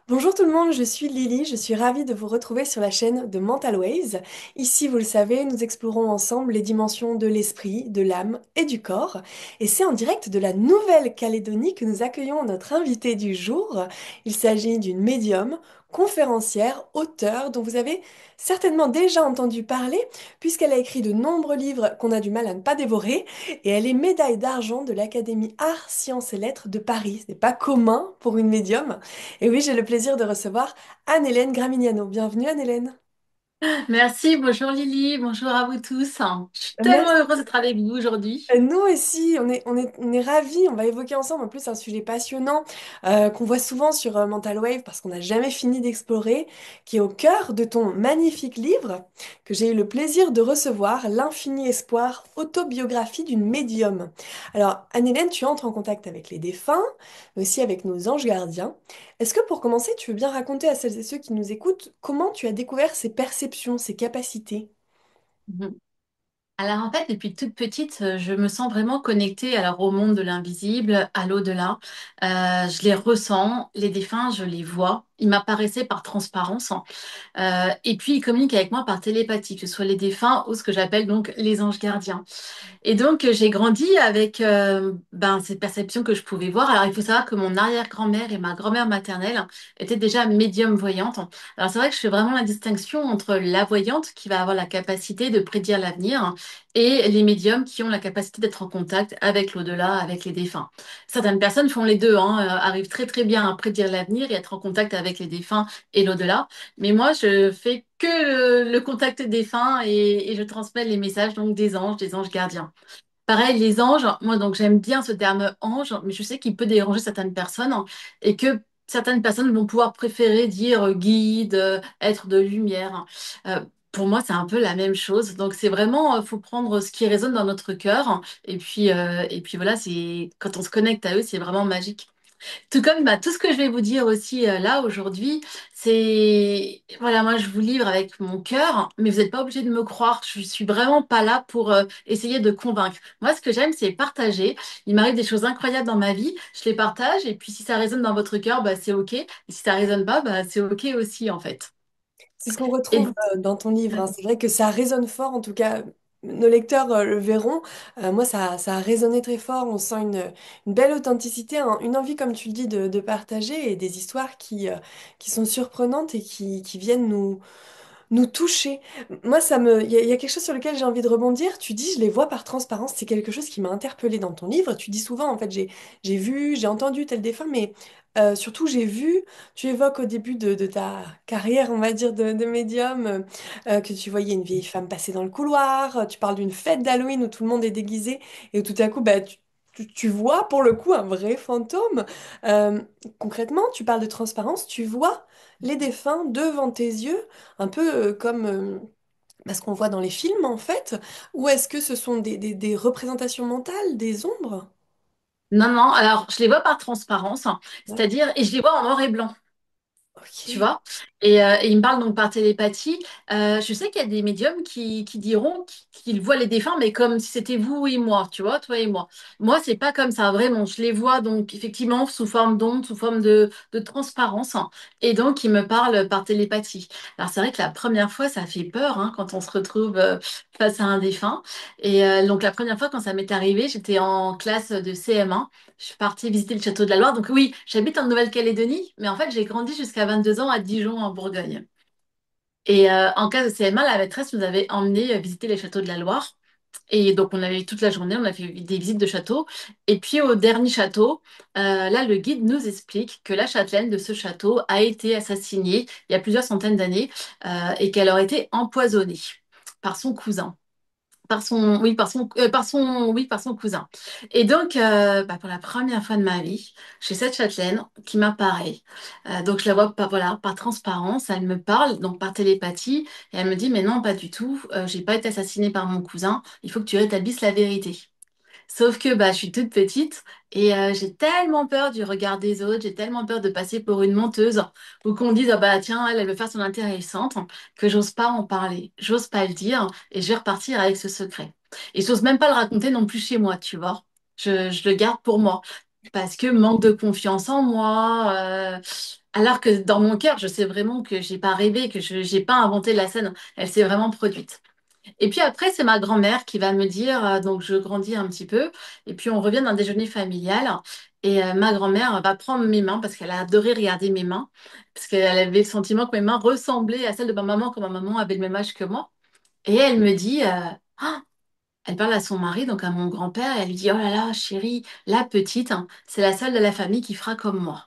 Bonjour tout le monde, je suis Lily, je suis ravie de vous retrouver sur la chaîne de Mental Ways. Ici, vous le savez, nous explorons ensemble les dimensions de l'esprit, de l'âme et du corps. Et c'est en direct de la Nouvelle-Calédonie que nous accueillons notre invitée du jour. Il s'agit d'une médium, conférencière, auteure dont vous avez certainement déjà entendu parler puisqu'elle a écrit de nombreux livres qu'on a du mal à ne pas dévorer et elle est médaille d'argent de l'Académie Arts, Sciences et Lettres de Paris. Ce n'est pas commun pour une médium. Et oui, j'ai le plaisir de recevoir Anne-Hélène Graminiano. Bienvenue Anne-Hélène. Merci, bonjour Lily, bonjour à vous tous. Je suis tellement heureuse d'être avec vous aujourd'hui. Nous aussi, on est ravis. On va évoquer ensemble en plus un sujet passionnant qu'on voit souvent sur Mental Wave parce qu'on n'a jamais fini d'explorer, qui est au cœur de ton magnifique livre que j'ai eu le plaisir de recevoir, L'Infini Espoir, autobiographie d'une médium. Alors, Anne-Hélène, tu entres en contact avec les défunts, mais aussi avec nos anges gardiens. Est-ce que pour commencer, tu veux bien raconter à celles et ceux qui nous écoutent comment tu as découvert ces perceptions, ces capacités? Mhm. Alors en fait, depuis toute petite, je me sens vraiment connectée au monde de l'invisible, à l'au-delà. Je les ressens, les défunts, je les vois. Ils m'apparaissaient par transparence. Et puis ils communiquent avec moi par télépathie, que ce soit les défunts ou ce que j'appelle donc les anges gardiens. Et donc, j'ai grandi avec ces perceptions que je pouvais voir. Alors, il faut savoir que mon arrière-grand-mère et ma grand-mère maternelle étaient déjà médium voyantes. Alors, c'est vrai que je fais vraiment la distinction entre la voyante, qui va avoir la capacité de prédire l'avenir, et les médiums qui ont la capacité d'être en contact avec l'au-delà, avec les défunts. Certaines personnes font les deux, arrivent très très bien à prédire l'avenir et être en contact avec les défunts et l'au-delà. Mais moi, je fais que le contact défunt et je transmets les messages donc des anges gardiens. Pareil, les anges, moi donc j'aime bien ce terme ange, mais je sais qu'il peut déranger certaines personnes et que certaines personnes vont pouvoir préférer dire guide, être de lumière. Euh, pour moi, c'est un peu la même chose. Donc c'est vraiment, faut prendre ce qui résonne dans notre cœur et puis voilà, c'est quand on se connecte à eux, c'est vraiment magique. Tout comme tout ce que je vais vous dire aussi là aujourd'hui, c'est voilà, moi je vous livre avec mon cœur, mais vous n'êtes pas obligé de me croire. Je suis vraiment pas là pour essayer de convaincre. Moi, ce que j'aime, c'est partager. Il m'arrive des choses incroyables dans ma vie, je les partage, et puis si ça résonne dans votre cœur, bah, c'est OK. Et si ça résonne pas, bah, c'est OK aussi en fait. C'est ce qu'on Et retrouve dans ton livre, hein. C'est vrai que ça résonne fort, en tout cas, nos lecteurs le verront. Moi, ça a résonné très fort. On sent une belle authenticité, une envie, comme tu le dis, de partager et des histoires qui sont surprenantes et qui viennent nous toucher. Moi, il y a quelque chose sur lequel j'ai envie de rebondir. Tu dis, je les vois par transparence. C'est quelque chose qui m'a interpellée dans ton livre. Tu dis souvent, en fait, j'ai vu, j'ai entendu tel défunt, mais surtout, j'ai vu. Tu évoques au début de ta carrière, on va dire, de médium, que tu voyais une vieille femme passer dans le couloir. Tu parles d'une fête d'Halloween où tout le monde est déguisé et où tout à coup, bah, tu vois pour le coup un vrai fantôme. Euh, Concrètement, tu parles de transparence. Tu vois les défunts devant tes yeux un peu comme ce qu'on voit dans les films en fait, ou est-ce que ce sont des représentations mentales, des ombres? non, non, alors je les vois par transparence, D'accord. c'est-à-dire, et je les vois en noir et blanc. Tu Ok. vois? Et il me parle donc par télépathie. Je sais qu'il y a des médiums qui diront qu'ils voient les défunts, mais comme si c'était vous et moi, tu vois, toi et moi. Moi, c'est pas comme ça, vraiment. Je les vois donc effectivement sous forme d'onde, sous forme de transparence. Et donc, ils me parlent par télépathie. Alors, c'est vrai que la première fois, ça fait peur quand on se retrouve face à un défunt. Donc, la première fois, quand ça m'est arrivé, j'étais en classe de CM1. Je suis partie visiter le château de la Loire. Donc oui, j'habite en Nouvelle-Calédonie, mais en fait, j'ai grandi jusqu'à 22 ans à Dijon, en Bourgogne. Et en classe de CM1, la maîtresse nous avait emmenés visiter les châteaux de la Loire. Et donc, on avait toute la journée, on a fait des visites de châteaux. Et puis, au dernier château, là, le guide nous explique que la châtelaine de ce château a été assassinée il y a plusieurs centaines d'années et qu'elle aurait été empoisonnée par son cousin. Par son cousin. Et donc, pour la première fois de ma vie, j'ai cette châtelaine qui m'apparaît. Donc, je la vois voilà, par transparence. Elle me parle, donc par télépathie, et elle me dit, mais non, pas du tout. J'ai pas été assassinée par mon cousin. Il faut que tu rétablisses la vérité. Sauf que je suis toute petite et j'ai tellement peur du regard des autres, j'ai tellement peur de passer pour une menteuse ou qu'on dise ah bah tiens elle veut faire son intéressante que j'ose pas en parler, j'ose pas le dire et je vais repartir avec ce secret. Et j'ose même pas le raconter non plus chez moi, tu vois. Je le garde pour moi parce que manque de confiance en moi. Alors que dans mon cœur, je sais vraiment que j'ai pas rêvé, que je j'ai pas inventé la scène. Elle s'est vraiment produite. Et puis après, c'est ma grand-mère qui va me dire, donc je grandis un petit peu, et puis on revient d'un déjeuner familial, et ma grand-mère va prendre mes mains parce qu'elle a adoré regarder mes mains, parce qu'elle avait le sentiment que mes mains ressemblaient à celles de ma maman, quand ma maman avait le même âge que moi. Et elle me dit, ah, elle parle à son mari, donc à mon grand-père, et elle lui dit, oh là là, chérie, la petite, hein, c'est la seule de la famille qui fera comme moi.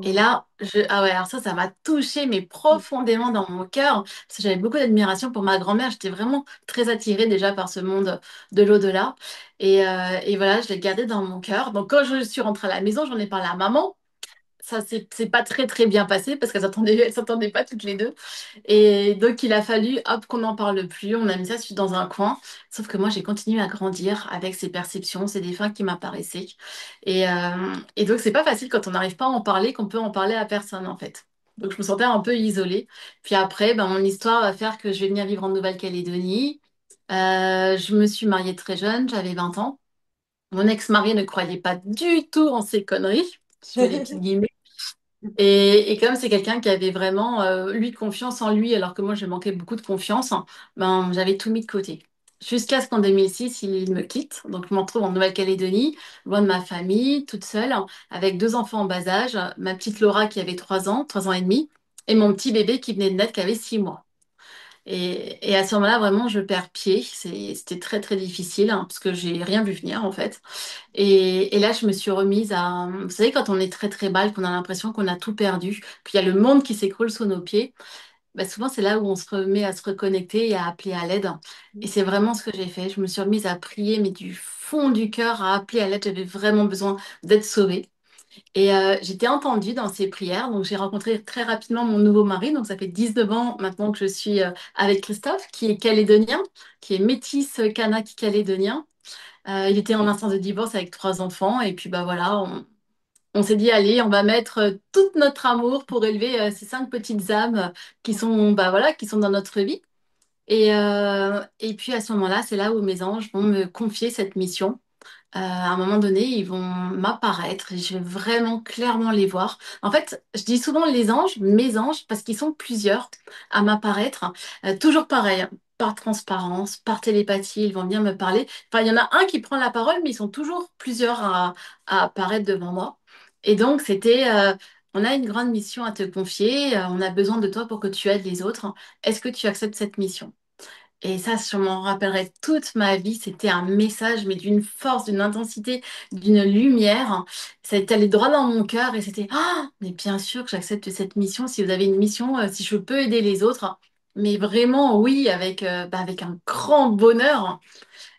Et Oh. là, ah ouais, alors ça m'a touchée, mais profondément dans mon cœur, parce que j'avais beaucoup d'admiration pour ma grand-mère. J'étais vraiment très attirée déjà par ce monde de l'au-delà. Et voilà, je l'ai gardé dans mon cœur. Donc quand je suis rentrée à la maison, j'en ai parlé à maman. Ça c'est pas très très bien passé parce elles s'entendaient pas toutes les deux. Et donc il a fallu, hop, qu'on n'en parle plus. On a mis ça dans un coin. Sauf que moi, j'ai continué à grandir avec ces perceptions, ces défunts qui m'apparaissaient. Et donc c'est pas facile quand on n'arrive pas à en parler, qu'on peut en parler à personne en fait. Donc je me sentais un peu isolée. Puis après, ben, mon histoire va faire que je vais venir vivre en Nouvelle-Calédonie. Je me suis mariée très jeune, j'avais 20 ans. Mon ex-mari ne croyait pas du tout en ces conneries. Je fais des petites guillemets. Et comme c'est quelqu'un qui avait vraiment, lui, confiance en lui, alors que moi, je manquais beaucoup de confiance, ben, j'avais tout mis de côté. Jusqu'à ce qu'en 2006, il me quitte. Donc, je me retrouve en Nouvelle-Calédonie, loin de ma famille, toute seule, avec deux enfants en bas âge, ma petite Laura qui avait 3 ans et demi, et mon petit bébé qui venait de naître, qui avait 6 mois. Et à ce moment-là, vraiment, je perds pied. C'était très, très difficile, hein, parce que j'ai rien vu venir, en fait. Et là, je me suis remise à... Vous savez, quand on est très très mal, qu'on a l'impression qu'on a tout perdu, qu'il y a le monde qui s'écroule sous nos pieds, bah, souvent c'est là où on se remet à se reconnecter et à appeler à l'aide. Et c'est vraiment ce que j'ai fait. Je me suis remise à prier, mais du fond du cœur, à appeler à l'aide. J'avais vraiment besoin d'être sauvée. Et j'étais entendue dans ces prières. Donc j'ai rencontré très rapidement mon nouveau mari. Donc ça fait 19 ans maintenant que je suis avec Christophe, qui est calédonien, qui est métis kanak-calédonien. Il était en instance de divorce avec 3 enfants. Et puis, bah voilà, on s'est dit, allez, on va mettre tout notre amour pour élever ces 5 petites âmes qui sont, bah voilà, qui sont dans notre vie. Et puis, à ce moment-là, c'est là où mes anges vont me confier cette mission. À un moment donné, ils vont m'apparaître et je vais vraiment clairement les voir. En fait, je dis souvent les anges, mes anges, parce qu'ils sont plusieurs à m'apparaître. Toujours pareil, hein, par transparence, par télépathie, ils vont bien me parler. Enfin, il y en a un qui prend la parole, mais ils sont toujours plusieurs à apparaître devant moi. Et donc, on a une grande mission à te confier, on a besoin de toi pour que tu aides les autres. Est-ce que tu acceptes cette mission? Et ça, je m'en rappellerai toute ma vie. C'était un message, mais d'une force, d'une intensité, d'une lumière. Ça est allé droit dans mon cœur et c'était, ah, mais bien sûr que j'accepte cette mission. Si vous avez une mission, si je peux aider les autres, mais vraiment, oui, avec un grand bonheur.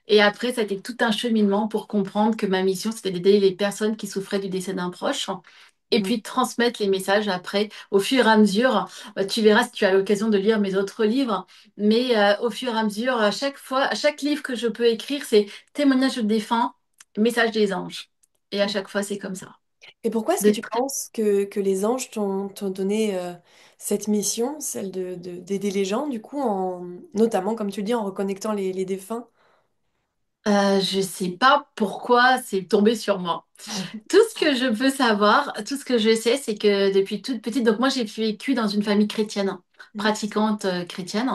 Et après, ça a été tout un cheminement pour comprendre que ma mission, c'était d'aider les personnes qui souffraient du décès d'un proche. Et puis de transmettre les messages après, au fur et à mesure. Tu verras si tu as l'occasion de lire mes autres livres. Mais au fur et à mesure, à chaque fois, à chaque livre que je peux écrire, c'est témoignage de défunt, message des anges. Et à chaque fois, c'est comme ça. Et pourquoi est-ce que De tu tout- penses que les anges t'ont donné cette mission, celle d'aider les gens, du coup, notamment, comme tu le dis, en reconnectant les défunts? je sais pas pourquoi c'est tombé sur moi. Tout ce que je peux savoir, tout ce que je sais, c'est que depuis toute petite, donc moi j'ai vécu dans une famille chrétienne, Mm. pratiquante chrétienne.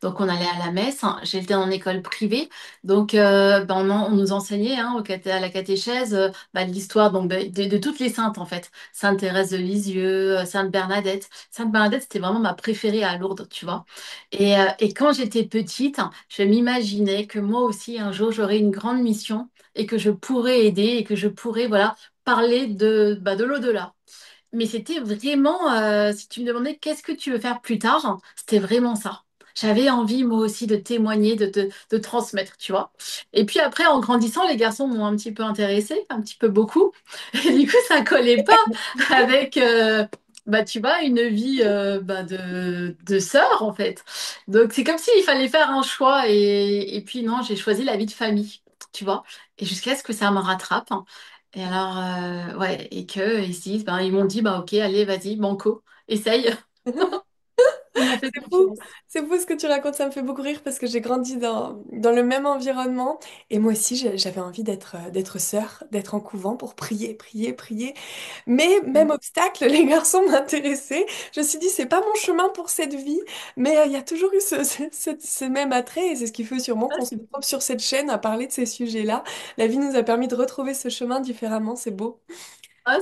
Donc on allait à la messe, j'étais en école privée. Donc ben, on nous enseignait à la catéchèse l'histoire donc, de toutes les saintes en fait. Sainte Thérèse de Lisieux, Sainte Bernadette. Sainte Bernadette, c'était vraiment ma préférée à Lourdes, tu vois. Et quand j'étais petite, je m'imaginais que moi aussi un jour j'aurais une grande mission et que je pourrais aider et que je pourrais, voilà, parler de l'au-delà. Mais c'était vraiment, si tu me demandais qu'est-ce que tu veux faire plus tard, c'était vraiment ça. J'avais envie, moi aussi, de témoigner, de transmettre, tu vois. Et puis après, en grandissant, les garçons m'ont un petit peu intéressée, un petit peu beaucoup. Et du coup, ça collait pas avec, tu vois, une vie de sœur, en fait. Donc, c'est comme s'il fallait faire un choix. Et puis, non, j'ai choisi la vie de famille, tu vois. Et jusqu'à ce que ça me rattrape. Et alors, ouais, et que ils se disent, ben, ils m'ont dit, bah ok, allez, vas-y, banco, essaye. Il m'a fait C'est fou, confiance. c'est fou ce que tu racontes, ça me fait beaucoup rire parce que j'ai grandi dans le même environnement et moi aussi j'avais envie d'être sœur, d'être en couvent pour prier, prier, prier. Mais même obstacle, les garçons m'intéressaient. Je me suis dit, c'est pas mon chemin pour cette vie, mais il y a toujours eu ce même attrait et c'est ce qui fait sûrement Ah, qu'on se retrouve sur cette chaîne à parler de ces sujets-là. La vie nous a permis de retrouver ce chemin différemment, c'est beau.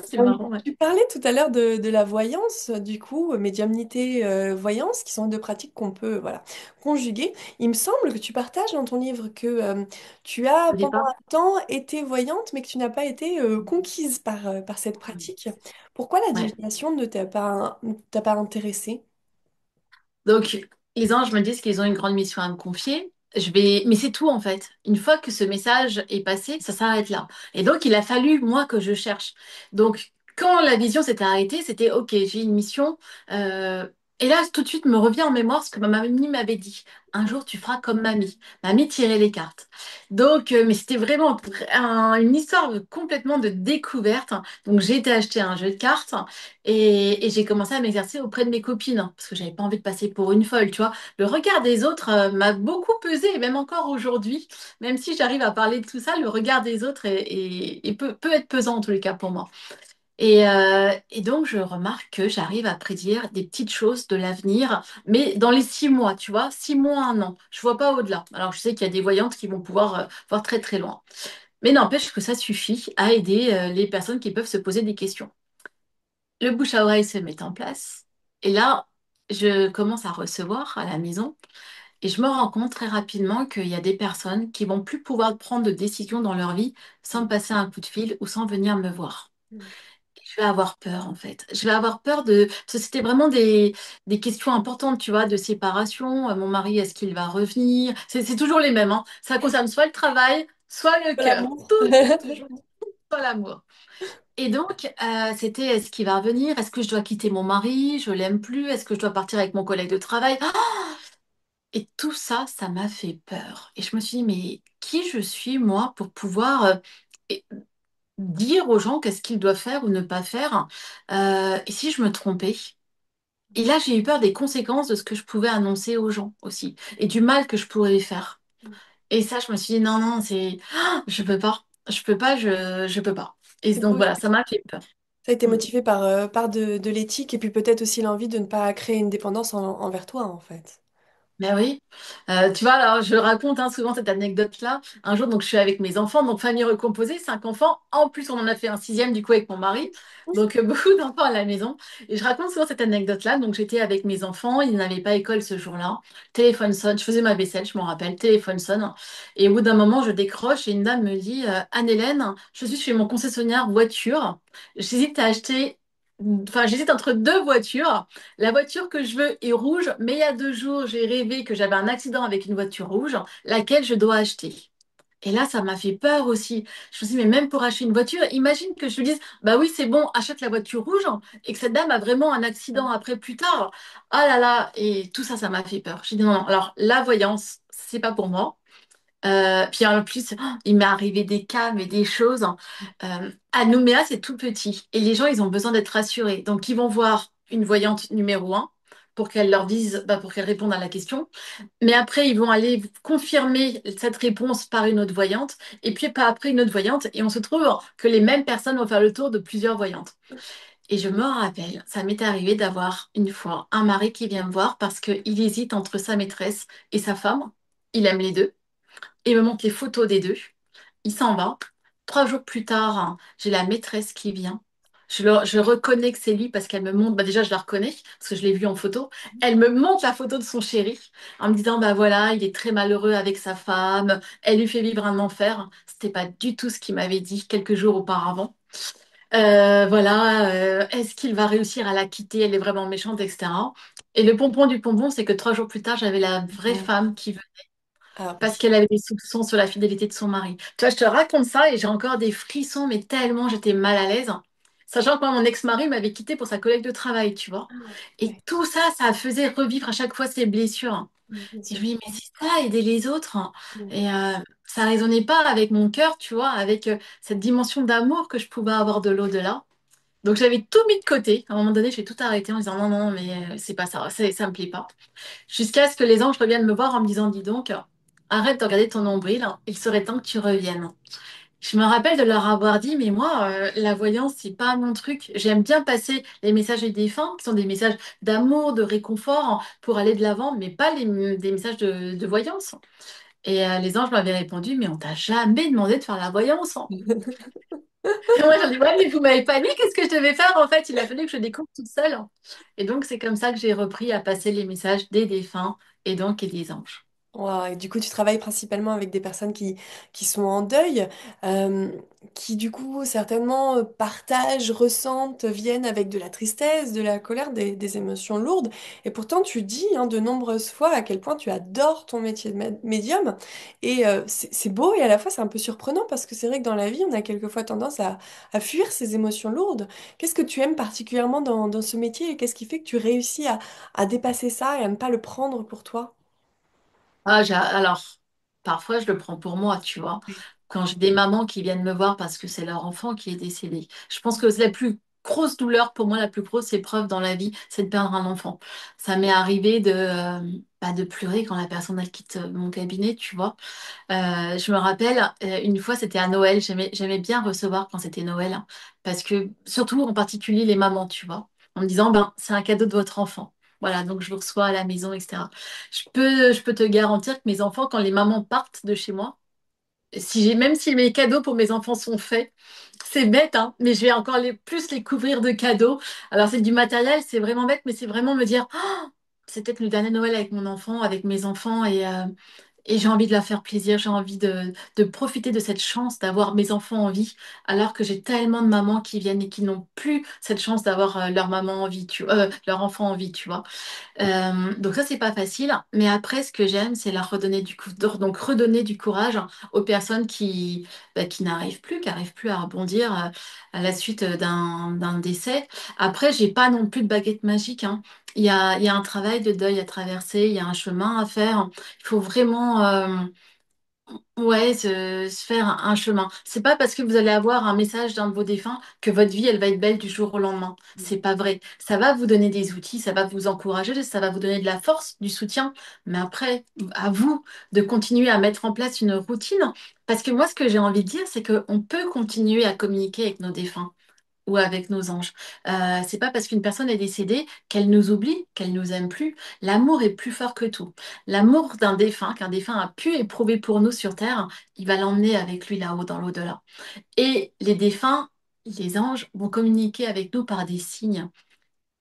c'est marrant, ouais. Tu parlais tout à l'heure de la voyance, du coup, médiumnité, voyance, qui sont deux pratiques qu'on peut, voilà, conjuguer. Il me semble que tu partages dans ton livre que tu as Au pendant départ. un temps été voyante, mais que tu n'as pas été conquise par cette pratique. Pourquoi la Ouais. divination ne t'a pas intéressée? Donc, les anges me disent qu'ils ont une grande mission à me confier. Mais c'est tout en fait. Une fois que ce message est passé, ça s'arrête là. Et donc, il a fallu moi que je cherche. Donc, quand la vision s'est arrêtée, c'était OK, j'ai une mission. Euh, Et là, tout de suite me revient en mémoire ce que ma mamie m'avait dit. Un jour, tu feras comme mamie. Mamie tirait les cartes. Donc, mais c'était vraiment une histoire complètement de découverte. Donc, j'ai été acheter un jeu de cartes. Et j'ai commencé à m'exercer auprès de mes copines, hein, parce que j'avais pas envie de passer pour une folle, tu vois. Le regard des autres m'a beaucoup pesé, et même encore aujourd'hui, même si j'arrive à parler de tout ça, le regard des autres peut être pesant en tous les cas pour moi. Et donc, je remarque que j'arrive à prédire des petites choses de l'avenir, mais dans les 6 mois, tu vois, 6 mois, un an. Je vois pas au-delà. Alors, je sais qu'il y a des voyantes qui vont pouvoir voir très très loin. Mais n'empêche que ça suffit à aider les personnes qui peuvent se poser des questions. Le bouche à oreille se met en place. Et là, je commence à recevoir à la maison et je me rends compte très rapidement qu'il y a des personnes qui vont plus pouvoir prendre de décisions dans leur vie sans me passer un coup de fil ou sans venir me voir. Et je vais avoir peur en fait. Je vais avoir peur de... Parce que c'était vraiment des questions importantes, tu vois, de séparation. Mon mari, est-ce qu'il va revenir? C'est toujours les mêmes, hein. Ça concerne soit le travail, soit le cœur. L'amour. Tout, toujours, soit l'amour. Et donc, c'était est-ce qu'il va revenir? Est-ce que je dois quitter mon mari? Je l'aime plus? Est-ce que je dois partir avec mon collègue de travail? Ah. Et tout ça, ça m'a fait peur. Et je me suis dit, mais qui je suis, moi, pour pouvoir et- dire aux gens qu'est-ce qu'ils doivent faire ou ne pas faire? Et si je me trompais? Et là, j'ai eu peur des conséquences de ce que je pouvais annoncer aux gens aussi, et du mal que je pourrais faire. Et ça, je me suis dit, non, non, je peux pas. Je peux pas, je peux pas. Et Du donc, coup, voilà, ça m'a fait peur. ça a été Mm. motivé par de l'éthique et puis peut-être aussi l'envie de ne pas créer une dépendance envers toi, en fait. Ben oui. Tu vois, alors je raconte hein, souvent cette anecdote-là. Un jour, donc, je suis avec mes enfants, donc famille recomposée, 5 enfants. En plus, on en a fait un sixième du coup avec mon mari. Donc, beaucoup d'enfants à la maison. Et je raconte souvent cette anecdote-là. Donc, j'étais avec mes enfants, ils n'avaient pas école ce jour-là. Téléphone sonne, je faisais ma vaisselle, je m'en rappelle. Téléphone sonne. Et au bout d'un moment, je décroche et une dame me dit Anne-Hélène, je suis chez mon concessionnaire voiture. J'hésite à acheter. Enfin, j'hésite entre deux voitures. La voiture que je veux est rouge, mais il y a 2 jours, j'ai rêvé que j'avais un accident avec une voiture rouge, laquelle je dois acheter. Et là, ça m'a fait peur aussi. Je me suis dit, mais même pour acheter une voiture, imagine que je lui dise, bah oui, c'est bon, achète la voiture rouge, et que cette dame a vraiment un accident après plus tard. Ah là là, et tout ça, ça m'a fait peur. J'ai dit non, non, alors la voyance, c'est pas pour moi. Puis en plus, il m'est arrivé des cas, mais des choses. À Nouméa, c'est tout petit. Et les gens, ils ont besoin d'être rassurés. Donc, ils vont voir une voyante numéro un pour qu'elle leur dise, bah, pour qu'elle réponde à la question. Mais après, ils vont aller confirmer cette réponse par une autre voyante. Et puis, pas après une autre voyante. Et on se trouve que les mêmes personnes vont faire le tour de plusieurs voyantes. Et je me rappelle, ça m'est arrivé d'avoir une fois un mari qui vient me voir parce qu'il hésite entre sa maîtresse et sa femme. Il aime les deux. Il me montre les photos des deux. Il s'en va. 3 jours plus tard, hein, j'ai la maîtresse qui vient. Je reconnais que c'est lui parce qu'elle me montre, bah déjà je la reconnais parce que je l'ai vu en photo. Elle me montre la photo de son chéri en me disant bah voilà, il est très malheureux avec sa femme, elle lui fait vivre un enfer. C'était pas du tout ce qu'il m'avait dit quelques jours auparavant. Voilà, est-ce qu'il va réussir à la quitter? Elle est vraiment méchante, etc. Et le pompon du pompon, c'est que 3 jours plus tard, j'avais la vraie Ouais. femme qui Ah parce oui. qu'elle avait des soupçons sur la fidélité de son mari. Tu vois, je te raconte ça et j'ai encore des frissons, mais tellement j'étais mal à l'aise. Sachant que moi, mon ex-mari m'avait quitté pour sa collègue de travail, tu vois. Ah, Et ouais. tout ça, ça faisait revivre à chaque fois ces blessures. Bien Et je sûr. me dis, mais c'est ça, aider les autres. Mm. Et ça résonnait pas avec mon cœur, tu vois, avec cette dimension d'amour que je pouvais avoir de l'au-delà. Donc j'avais tout mis de côté. À un moment donné, j'ai tout arrêté en disant non, non, mais c'est pas ça, ça me plaît pas. Jusqu'à ce que les anges reviennent me voir en me disant, dis donc, arrête de regarder ton nombril, il serait temps que tu reviennes. Je me rappelle de leur avoir dit, mais moi, la voyance, c'est pas mon truc. J'aime bien passer les messages des défunts, qui sont des messages d'amour, de réconfort, pour aller de l'avant, mais pas des messages de voyance. Et les anges m'avaient répondu, mais on t'a jamais demandé de faire la voyance. Et moi, j'en dis, ouais, mais vous m'avez pas dit qu'est-ce que je devais faire en fait. Il a fallu que je découvre toute seule. Et donc, c'est comme ça que j'ai repris à passer les messages des défunts et des anges. Wow, et du coup, tu travailles principalement avec des personnes qui sont en deuil, euh, qui du coup certainement partagent, ressentent, viennent avec de la tristesse, de la colère, des émotions lourdes. Et pourtant, tu dis hein, de nombreuses fois à quel point tu adores ton métier de médium. Et c'est beau et à la fois c'est un peu surprenant parce que c'est vrai que dans la vie, on a quelquefois tendance à fuir ces émotions lourdes. Qu'est-ce que tu aimes particulièrement dans ce métier et qu'est-ce qui fait que tu réussis à dépasser ça et à ne pas le prendre pour toi? Alors, parfois, je le prends pour moi, tu vois. Quand j'ai des mamans qui viennent me voir parce que c'est leur enfant qui est décédé. Je pense que c'est la plus grosse douleur pour moi, la plus grosse épreuve dans la vie, c'est de perdre un enfant. Ça m'est arrivé de pleurer quand la personne elle quitte mon cabinet, tu vois. Je me rappelle, une fois, c'était à Noël. J'aimais bien recevoir quand c'était Noël, hein, parce que, surtout en particulier les mamans, tu vois, en me disant, ben, c'est un cadeau de votre enfant. Voilà, donc je vous reçois à la maison, etc. Je peux te garantir que mes enfants, quand les mamans partent de chez moi, même si mes cadeaux pour mes enfants sont faits, c'est bête, hein, mais je vais encore plus les couvrir de cadeaux. Alors c'est du matériel, c'est vraiment bête, mais c'est vraiment me dire, oh, c'est peut-être le dernier Noël avec mon enfant, avec mes enfants, et j'ai envie de leur faire plaisir, j'ai envie de profiter de cette chance d'avoir mes enfants en vie, alors que j'ai tellement de mamans qui viennent et qui n'ont plus cette chance d'avoir leur maman en vie, leur enfant en vie, tu vois. Donc ça, c'est pas facile. Mais après, ce que j'aime, c'est leur redonner donc redonner du courage aux personnes qui n'arrivent plus, qui n'arrivent plus à rebondir à la suite d'un décès. Après, j'ai pas non plus de baguette magique, hein. Il y a un travail de deuil à traverser, il y a un chemin à faire. Il faut vraiment, ouais, se faire un chemin. C'est pas parce que vous allez avoir un message d'un de vos défunts que votre vie, elle va être belle du jour au lendemain. C'est pas vrai. Ça va vous donner des outils, ça va vous encourager, ça va vous donner de la force, du soutien. Mais après, à vous de continuer à mettre en place une routine. Parce que moi, ce que j'ai envie de dire, c'est qu'on peut continuer à communiquer avec nos défunts ou avec nos anges. C'est pas parce qu'une personne est décédée qu'elle nous oublie, qu'elle nous aime plus. L'amour est plus fort que tout. L'amour d'un défunt, qu'un défunt a pu éprouver pour nous sur Terre, il va l'emmener avec lui là-haut, dans l'au-delà. Et les défunts, les anges, vont communiquer avec nous par des signes.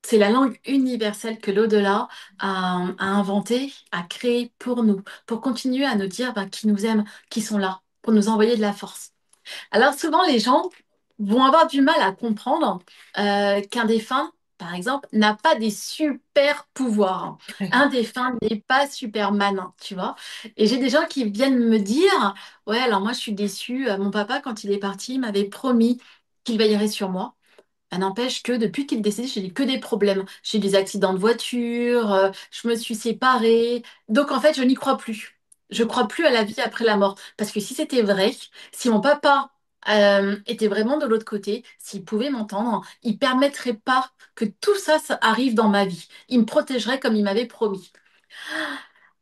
C'est la langue universelle que l'au-delà a inventée, a créée pour nous, pour continuer à nous dire qui nous aiment, qui sont là, pour nous envoyer de la force. Alors souvent, les gens vont avoir du mal à comprendre qu'un défunt, par exemple, n'a pas des super pouvoirs. Un défunt n'est pas Superman, hein, tu vois. Et j'ai des gens qui viennent me dire, ouais, alors moi je suis déçue, mon papa, quand il est parti, il m'avait promis qu'il veillerait sur moi. Ça n'empêche que depuis qu'il est décédé, j'ai eu que des problèmes. J'ai eu des accidents de voiture, je me suis séparée. Donc en fait, je n'y crois plus. Je crois plus à la vie après la mort. Parce que si c'était vrai, si mon papa était vraiment de l'autre côté, s'il pouvait m'entendre, il permettrait pas que tout ça, ça arrive dans ma vie. Il me protégerait comme il m'avait promis.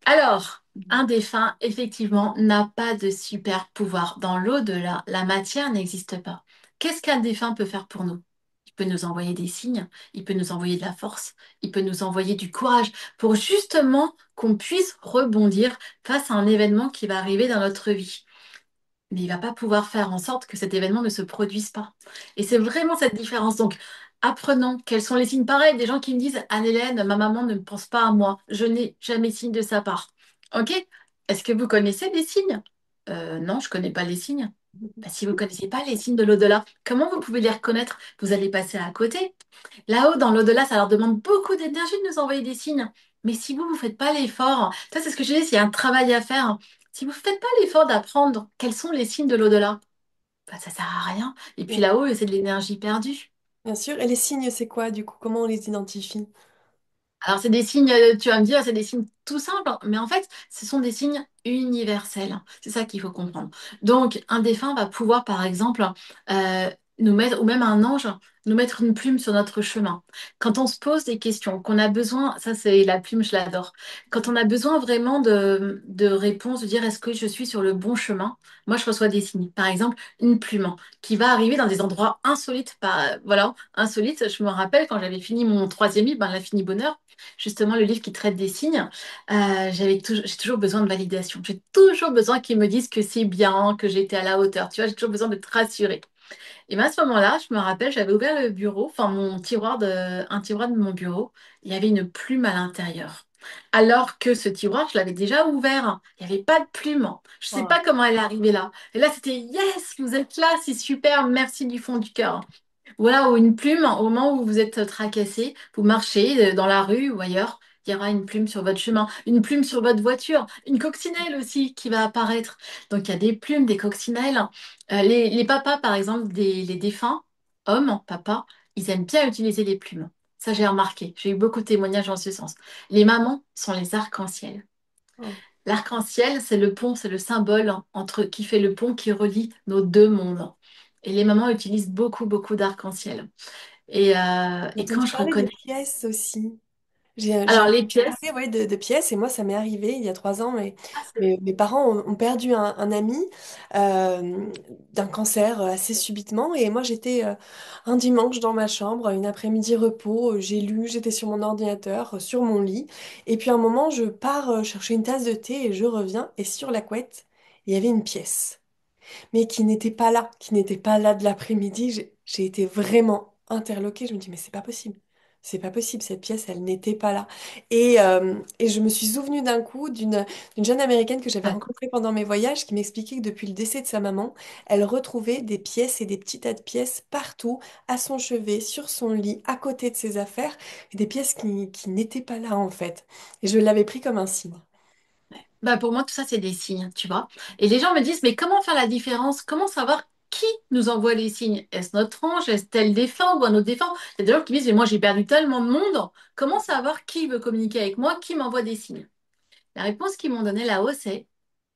Alors, un défunt, effectivement, n'a pas de super pouvoir. Dans l'au-delà, la matière n'existe pas. Qu'est-ce qu'un défunt peut faire pour nous? Il peut nous envoyer des signes, il peut nous envoyer de la force, il peut nous envoyer du courage pour justement qu'on puisse rebondir face à un événement qui va arriver dans notre vie, mais il va pas pouvoir faire en sorte que cet événement ne se produise pas. Et c'est vraiment cette différence. Donc, apprenons quels sont les signes. Pareil, des gens qui me disent, Anne-Hélène, ma maman ne pense pas à moi. Je n'ai jamais signe de sa part. OK? Est-ce que vous connaissez les signes? Non, je connais pas les signes. Bah, si vous ne connaissez pas les signes de l'au-delà, comment vous pouvez les reconnaître? Vous allez passer à côté. Là-haut, dans l'au-delà, ça leur demande beaucoup d'énergie de nous envoyer des signes. Mais si vous ne faites pas l'effort, ça c'est ce que je dis, il y a un travail à faire. Si vous ne faites pas l'effort d'apprendre quels sont les signes de l'au-delà, bah, ça sert à rien. Et puis Bien là-haut, c'est de l'énergie perdue. bien sûr. Et les signes, c'est quoi du coup? Comment on les identifie? Alors, c'est des signes, tu vas me dire, c'est des signes tout simples, hein, mais en fait, ce sont des signes universels. C'est ça qu'il faut comprendre. Donc, un défunt va pouvoir, par exemple, nous mettre, ou même un ange, nous mettre une plume sur notre chemin. Quand on se pose des questions, qu'on a besoin, ça c'est la plume, je l'adore. Quand on a besoin vraiment de réponses, de dire est-ce que je suis sur le bon chemin, moi je reçois des signes. Par exemple, une plume qui va arriver dans des endroits insolites. Voilà, insolites. Je me rappelle quand j'avais fini mon troisième livre, ben, l'Infini Bonheur, justement le livre qui traite des signes, j'ai toujours besoin de validation. J'ai toujours besoin qu'ils me disent que c'est bien, que j'étais à la hauteur. Tu vois, j'ai toujours besoin de te rassurer. Et bien à ce moment-là, je me rappelle, j'avais ouvert le bureau, enfin un tiroir de mon bureau, il y avait une plume à l'intérieur. Alors que ce tiroir, je l'avais déjà ouvert, il n'y avait pas de plume. Je ne sais Ah, pas comment elle est arrivée là. Et là, c'était yes, vous êtes là, c'est super, merci du fond du cœur. Voilà, ou une plume, au moment où vous êtes tracassé, vous marchez dans la rue ou ailleurs, il y aura une plume sur votre chemin, une plume sur votre voiture, une coccinelle aussi qui va apparaître. Donc il y a des plumes, des coccinelles. Les papas, par exemple, les défunts, hommes, papas, ils aiment bien utiliser les plumes. Ça, j'ai remarqué. J'ai eu beaucoup de témoignages en ce sens. Les mamans sont les arcs-en-ciel. ah. L'arc-en-ciel, c'est le pont, c'est le symbole entre qui fait le pont qui relie nos deux mondes. Et les mamans utilisent beaucoup, beaucoup d'arc-en-ciel. J'ai Et quand entendu je parler de reconnais. pièces aussi. J'ai Alors, les entendu pièces, parler ouais, de pièces et moi ça m'est arrivé il y a 3 ans, mais ah, mes parents ont perdu un ami euh, d'un cancer assez subitement et moi j'étais un dimanche dans ma chambre, une après-midi repos, j'ai lu, j'étais sur mon ordinateur, sur mon lit et puis à un moment je pars chercher une tasse de thé et je reviens et sur la couette il y avait une pièce mais qui n'était pas là de l'après-midi. J'ai été vraiment interloquée. Je me dis, mais c'est pas possible. C'est pas possible, cette pièce, elle n'était pas là. Et je me suis souvenue d'un coup d'une jeune Américaine que j'avais d'accord. rencontrée pendant mes voyages qui m'expliquait que depuis le décès de sa maman, elle retrouvait des pièces et des petits tas de pièces partout, à son chevet, sur son lit, à côté de ses affaires, et des pièces qui n'étaient pas là en fait. Et je l'avais pris comme un signe. Bah, pour moi, tout ça, c'est des signes, tu vois. Et les gens me disent, mais comment faire la différence? Comment savoir qui nous envoie les signes? Est-ce notre ange? Est-ce tel défunt ou un autre défunt? Il y a des gens qui me disent, mais moi, j'ai perdu tellement de monde. Comment savoir qui veut communiquer avec moi, qui m'envoie des signes? La réponse qu'ils m'ont donnée là-haut, c'est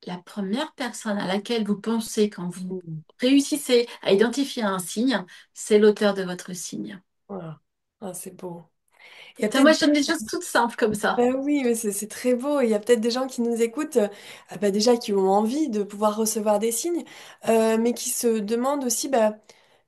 la première personne à laquelle vous pensez quand vous Mhm. réussissez à identifier un signe, c'est l'auteur de votre signe. Voilà. Ah, c'est beau. Il y a Putain, peut-être moi, je donne des choses toutes simples comme ça. Ben oui, mais c'est très beau. Il y a peut-être des gens qui nous écoutent, bah déjà qui ont envie de pouvoir recevoir des signes, mais qui se demandent aussi bah,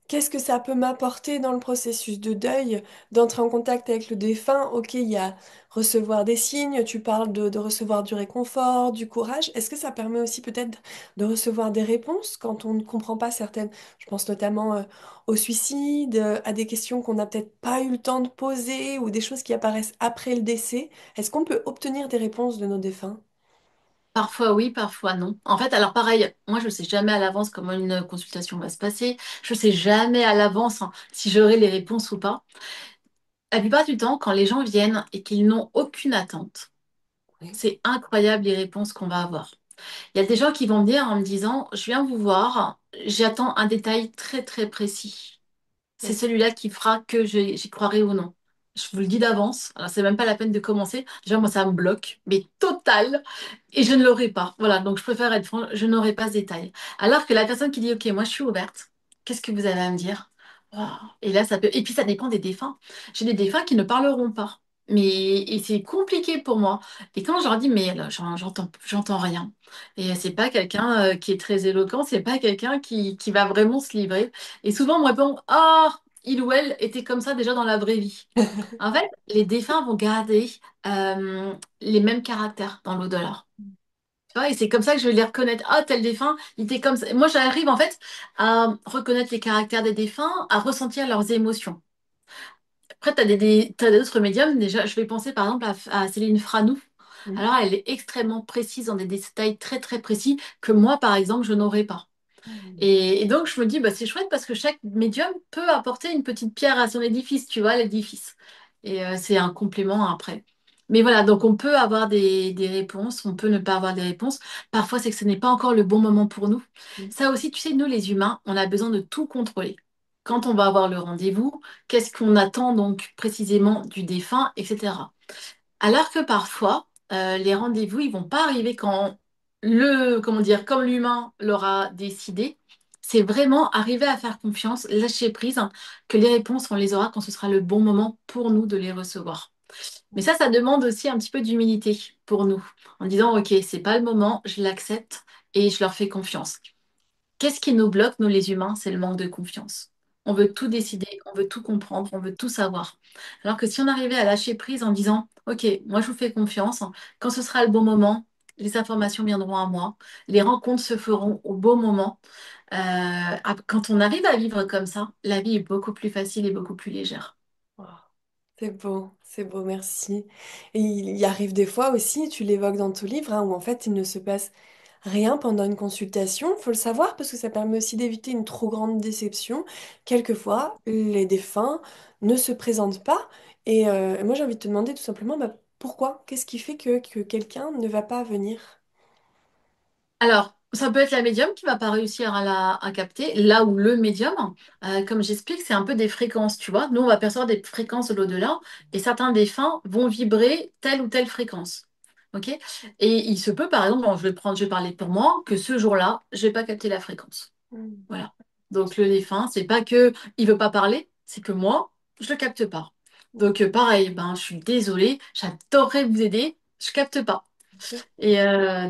qu'est-ce que ça peut m'apporter dans le processus de deuil, d'entrer en contact avec le défunt. Ok, il y a recevoir des signes, tu parles de recevoir du réconfort, du courage. Est-ce que ça permet aussi peut-être de recevoir des réponses quand on ne comprend pas certaines, je pense notamment au suicide, à des questions qu'on n'a peut-être pas eu le temps de poser ou des choses qui apparaissent après le décès? Est-ce qu'on peut obtenir des réponses de nos défunts? Parfois oui, parfois non. En fait, alors pareil, moi je ne sais jamais à l'avance comment une consultation va se passer. Je ne sais jamais à l'avance hein, si j'aurai les réponses ou pas. La plupart du temps, quand les gens viennent et qu'ils n'ont aucune attente, Oui. c'est incroyable les réponses qu'on va avoir. Il y a des gens qui vont venir en me disant, je viens vous voir, j'attends un détail très très précis. C'est Oui. celui-là qui fera que j'y croirai ou non. Je vous le dis d'avance. Alors, c'est même pas la peine de commencer. Déjà, moi, ça me bloque, mais total. Et je ne l'aurai pas. Voilà. Donc, je préfère être franc, je n'aurai pas ce détail. Alors que la personne qui dit, OK, moi, je suis ouverte. Qu'est-ce que vous avez à me dire? Waouh. Et là, ça peut. Et puis, ça dépend des défunts. J'ai des défunts qui ne parleront pas. Mais et c'est compliqué pour moi. Et quand je leur dis, mais là, j'entends rien. Et c'est pas quelqu'un qui est très éloquent, c'est pas quelqu'un qui va vraiment se livrer. Et souvent, on me répond, ah, il ou elle était comme ça déjà dans la vraie vie. En fait, les défunts vont garder les mêmes caractères dans l'au-delà. Tu vois, et c'est comme ça que je vais les reconnaître. Ah, tel défunt, il était comme ça. Moi, j'arrive en fait à reconnaître les caractères des défunts, à ressentir leurs émotions. Après, t'as d'autres médiums. Déjà, je vais penser par exemple à Céline Franou. Mhm. Alors, elle est extrêmement précise dans des détails très très précis que moi, par exemple, je n'aurais pas. Mhm. Et donc, je me dis, bah, c'est chouette parce que chaque médium peut apporter une petite pierre à son édifice, tu vois, l'édifice. Et c'est un complément après. Mais voilà, donc on peut avoir des réponses, on peut ne pas avoir des réponses. Parfois, c'est que ce n'est pas encore le bon moment pour nous. Ça aussi, tu sais, nous, les humains, on a besoin de tout contrôler. Quand on va avoir le rendez-vous, qu'est-ce qu'on attend donc précisément du défunt, etc. Alors que parfois, les rendez-vous, ils vont pas arriver quand comment dire, comme l'humain l'aura décidé. c'est vraiment arriver à faire confiance, lâcher prise, hein, que les réponses, on les aura quand ce sera le bon moment pour nous de les recevoir. Mais ça demande aussi un petit peu d'humilité pour nous, en disant, OK, c'est pas le moment, je l'accepte et je leur fais confiance. Qu'est-ce qui nous bloque, nous les humains? C'est le manque de confiance. On veut tout décider, on veut tout comprendre, on veut tout savoir. Alors que si on arrivait à lâcher prise en disant, OK, moi je vous fais confiance, quand ce sera le bon moment, les informations viendront à moi, les rencontres se feront au bon moment. Quand on arrive à vivre comme ça, la vie est beaucoup plus facile et beaucoup plus légère. Oh, c'est beau, merci. Et il y arrive des fois aussi, tu l'évoques dans ton livre, hein, où en fait il ne se passe rien pendant une consultation. Faut le savoir parce que ça permet aussi d'éviter une trop grande déception. Quelquefois, les défunts ne se présentent pas. Et moi j'ai envie de te demander tout simplement bah, pourquoi? Qu'est-ce qui fait que quelqu'un ne va pas venir? Alors, ça peut être la médium qui va pas réussir à capter, là où le médium, comme j'explique, c'est un peu des fréquences, tu vois. Nous, on va percevoir des fréquences de l'au-delà, et certains défunts vont vibrer telle ou telle fréquence. OK? Et il se peut, par exemple, bon, je vais parler pour moi, que ce jour-là, je vais pas capter la fréquence. Hmm. Voilà. Donc le défunt, c'est pas que il veut pas parler, c'est que moi, je le capte pas. Donc pareil, ben je suis désolée, j'adorerais vous aider, je capte pas. Bien sûr. Et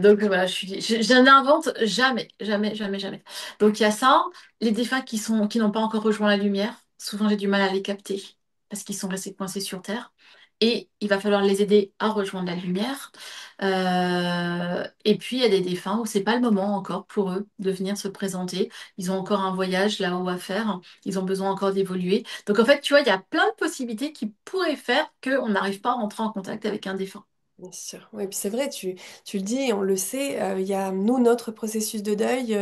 donc voilà, je n'invente jamais, jamais, jamais, jamais. Donc il y a ça, les défunts qui n'ont pas encore rejoint la lumière, souvent j'ai du mal à les capter parce qu'ils sont restés coincés sur Terre. Et il va falloir les aider à rejoindre la lumière. Et puis il y a des défunts où c'est pas le moment encore pour eux de venir se présenter. Ils ont encore un voyage là-haut à faire. Ils ont besoin encore d'évoluer. Donc en fait, tu vois, il y a plein de possibilités qui pourraient faire qu'on n'arrive pas à rentrer en contact avec un défunt. Bien sûr. Oui, puis c'est vrai, tu le dis, on le sait, il y a nous, notre processus de deuil,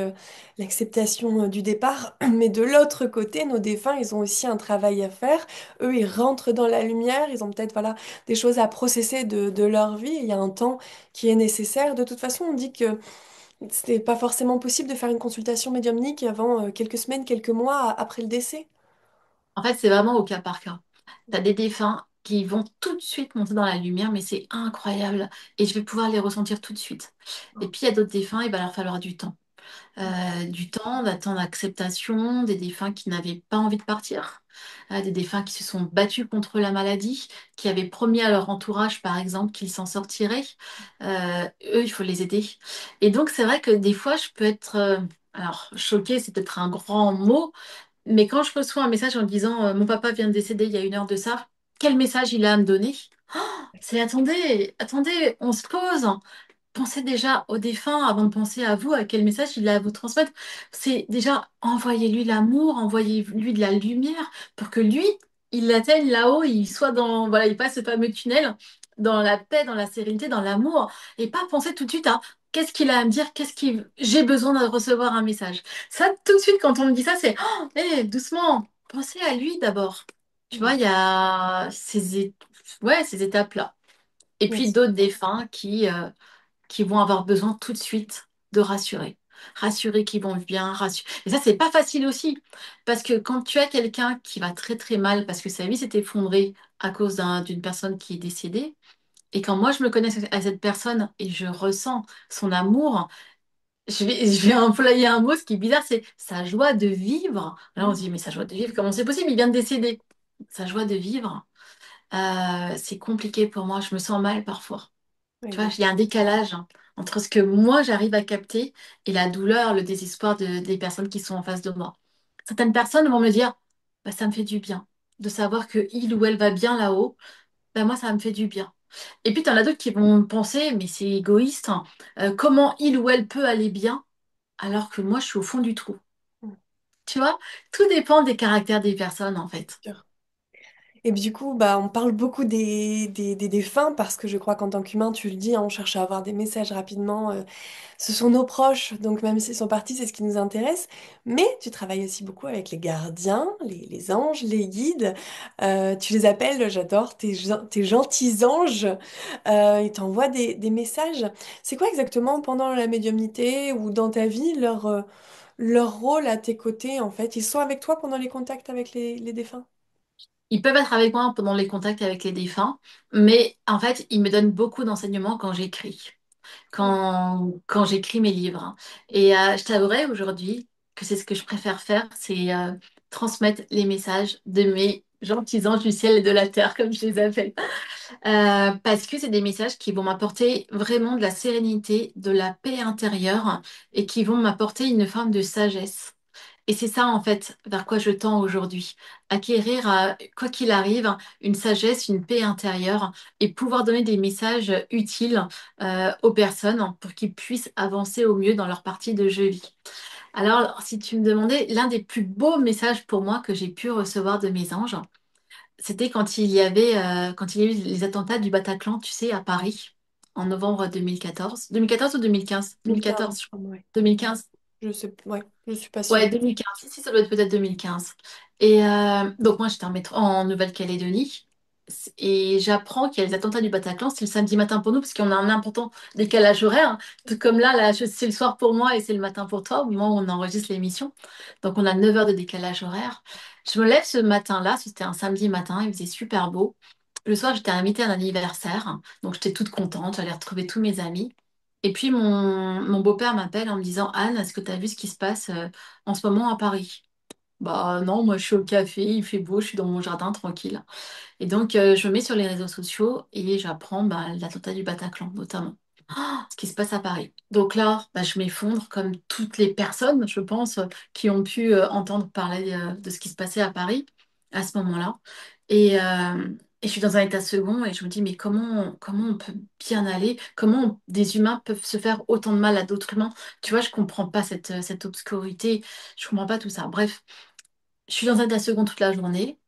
l'acceptation du départ, mais de l'autre côté, nos défunts, ils ont aussi un travail à faire. Eux, ils rentrent dans la lumière, ils ont peut-être voilà, des choses à processer de leur vie, il y a un temps qui est nécessaire. De toute façon, on dit que c'était pas forcément possible de faire une consultation médiumnique avant quelques semaines, quelques mois après le décès. En fait, c'est vraiment au cas par cas. Tu as des défunts qui vont tout de suite monter dans la lumière, mais c'est incroyable. Et je vais pouvoir les ressentir tout de suite. Et puis, il y a d'autres défunts, il va leur falloir du temps. Du temps, d'un temps d'acceptation, des défunts qui n'avaient pas envie de partir, des défunts qui se sont battus contre la maladie, qui avaient promis à leur entourage, par exemple, qu'ils s'en sortiraient. Eux, il faut les aider. Et donc, c'est vrai que des fois, je peux être... alors, choquée, c'est peut-être un grand mot, mais quand je reçois un message en disant mon papa vient de décéder il y a 1 heure de ça, quel message il a à me donner? C'est attendez, attendez, on se pose. Pensez déjà au défunt avant de penser à vous, à quel message il a à vous transmettre. C'est déjà envoyez-lui l'amour, envoyez-lui de la lumière pour que lui, il l'atteigne là-haut, il soit dans, voilà, il passe ce fameux tunnel dans la paix, dans la sérénité, dans l'amour, et pas penser tout de suite à qu'est-ce qu'il a à me dire, j'ai besoin de recevoir un message. Ça, tout de suite, quand on me dit ça, c'est doucement, pensez à lui d'abord. Tu vois, Mm. il y a ouais, ces étapes-là. Et Bien puis sûr. d'autres défunts qui vont avoir besoin tout de suite de rassurer. Rassurer qu'ils vont bien, rassurer. Et ça, c'est pas facile aussi. Parce que quand tu as quelqu'un qui va très très mal parce que sa vie s'est effondrée à cause d'une personne qui est décédée, et quand moi je me connais à cette personne et je ressens son amour, je vais employer un mot, ce qui est bizarre, c'est sa joie de vivre. Alors on se dit, mais sa joie de vivre, comment c'est possible? Il vient de décéder. Sa joie de vivre, c'est compliqué pour moi. Je me sens mal parfois. Oui, Tu vois, bien il y a un décalage entre ce que moi j'arrive à capter et la douleur, le désespoir des personnes qui sont en face de moi. Certaines personnes vont me dire, bah, ça me fait du bien de savoir que il ou elle va bien là-haut. Bah, moi, ça me fait du bien. Et puis, tu en as d'autres qui vont penser, mais c'est égoïste, hein, comment il ou elle peut aller bien alors que moi, je suis au fond du trou. Tu vois, tout dépend des caractères des personnes, en fait. sûr. Et du coup, bah, on parle beaucoup des défunts parce que je crois qu'en tant qu'humain, tu le dis, hein, on cherche à avoir des messages rapidement. Ce sont nos proches, donc même s'ils sont partis, c'est ce qui nous intéresse. Mais tu travailles aussi beaucoup avec les gardiens, les anges, les guides. Tu les appelles, j'adore, tes gentils anges. Ils t'envoient des messages. C'est quoi exactement pendant la médiumnité ou dans ta vie leur rôle à tes côtés en fait? Ils sont avec toi pendant les contacts avec les défunts? Ils peuvent être avec moi pendant les contacts avec les défunts, mais en fait, ils me donnent beaucoup d'enseignements quand j'écris. Quand j'écris mes livres. Et je t'avouerai aujourd'hui, que c'est ce que je préfère faire, c'est transmettre les messages de mes gentils anges du ciel et de la terre, comme je les appelle. Parce que c'est des messages qui vont m'apporter vraiment de la sérénité, de la paix intérieure et qui vont m'apporter une forme de sagesse. Et c'est ça, en fait, vers quoi je tends aujourd'hui. Acquérir, quoi qu'il arrive, une sagesse, une paix intérieure et pouvoir donner des messages utiles aux personnes pour qu'ils puissent avancer au mieux dans leur partie de jeu vie. Alors, si tu me demandais, l'un des plus beaux messages pour moi que j'ai pu recevoir de mes anges, c'était quand il y a eu les attentats du Bataclan, tu sais, à Paris, en novembre 2014. 2014 ou 2015? 2015, 2014, je crois. ouais. 2015. Je sais, ouais, je suis pas sûre. Ouais, 2015. Si, si, ça doit être peut-être 2015. Et donc, moi, j'étais en métro en Nouvelle-Calédonie. Et j'apprends qu'il y a les attentats du Bataclan. C'est le samedi matin pour nous, parce qu'on a un important décalage horaire. Tout comme là, c'est le soir pour moi et c'est le matin pour toi, au moment où on enregistre l'émission. Donc, on a 9 heures de décalage horaire. Je me lève ce matin-là, c'était un samedi matin, il faisait super beau. Le soir, j'étais invitée à un anniversaire. Donc, j'étais toute contente. J'allais retrouver tous mes amis. Et puis, mon beau-père m'appelle en me disant, Anne, est-ce que tu as vu ce qui se passe en ce moment à Paris? Bah non, moi je suis au café, il fait beau, je suis dans mon jardin tranquille. Et donc je me mets sur les réseaux sociaux et j'apprends bah, l'attentat du Bataclan notamment. Ce qui se passe à Paris. Donc là, bah, je m'effondre comme toutes les personnes, je pense, qui ont pu entendre parler de ce qui se passait à Paris à ce moment-là. Et je suis dans un état second et je me dis, mais comment on peut bien aller? Comment des humains peuvent se faire autant de mal à d'autres humains? Tu vois, je comprends pas cette obscurité, je comprends pas tout ça. Bref, je suis dans un état second toute la journée.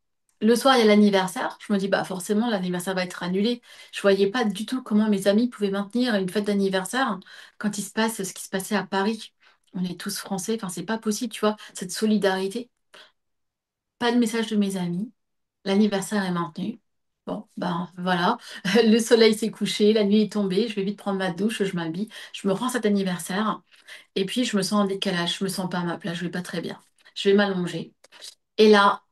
Le soir, il y a l'anniversaire. Je me dis, bah forcément, l'anniversaire va être annulé. Je voyais pas du tout comment mes amis pouvaient maintenir une fête d'anniversaire quand il se passe ce qui se passait à Paris. On est tous français, enfin, c'est pas possible, tu vois, cette solidarité. Pas de message de mes amis. L'anniversaire est maintenu. Bon, ben voilà. Le soleil s'est couché, la nuit est tombée. Je vais vite prendre ma douche, je m'habille, je me rends à cet anniversaire. Et puis, je me sens en décalage, je me sens pas à ma place, je vais pas très bien. Je vais m'allonger. Et là,